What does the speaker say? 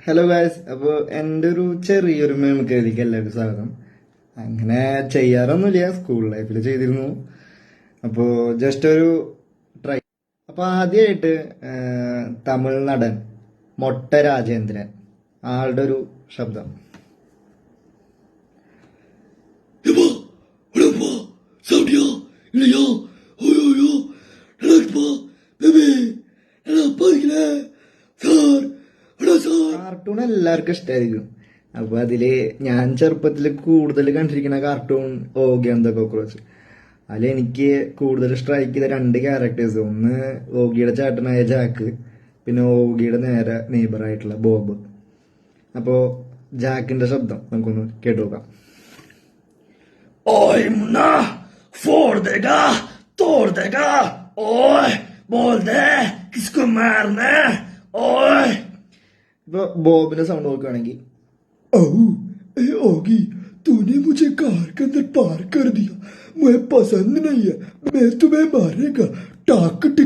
Hello guys, അപ്പോൾ എൻ്റെ ഒരു ചെറിയൊരു മെമിക്രിയിലേക്ക് എല്ലാവർക്കും സ്വാഗതം. അങ്ങനെ ചെയ്യാറൊന്നുമില്ല, സ്കൂൾ ലൈഫിൽ ചെയ്തിരുന്നു. അപ്പോൾ ജസ്റ്റ് ഒരു ട്രൈ. അപ്പോൾ ആദ്യമായിട്ട് തമിഴ് നടൻ മൊട്ട രാജേന്ദ്രൻ ആളുടെ ഒരു ശബ്ദം. കാർട്ടൂൺ എല്ലാവർക്കും ഇഷ്ടമായിരിക്കും. അപ്പൊ അതില് ഞാൻ ചെറുപ്പത്തിൽ കൂടുതൽ കണ്ടിരിക്കുന്ന cartoon Oggy and the Cockroach. അതിൽ എനിക്ക് കൂടുതൽ സ്ട്രൈക്ക് ചെയ്ത രണ്ട് ക്യാരക്ടേഴ്സ്, ഒന്ന് ഓഗിയുടെ ചേട്ടനായ ജാക്ക്, പിന്നെ ഓഗിയുടെ നേരെ നെയ്ബറായിട്ടുള്ള ബോബ്. അപ്പോ ജാക്കിന്റെ ശബ്ദം നമുക്കൊന്ന് കേട്ടു നോക്കാം. Oj, mna, fordega, tordega, oj, bolde, kiskumerne, oj. ഇപ്പൊ ബോബിന്റെ സൗണ്ട് നോക്കുകയാണെങ്കിൽ, ए ओगी, तूने मुझे कार के अंदर पार कर दिया. मुझे पसंद नहीं है. मैं तुम्हें मारेगा. टाक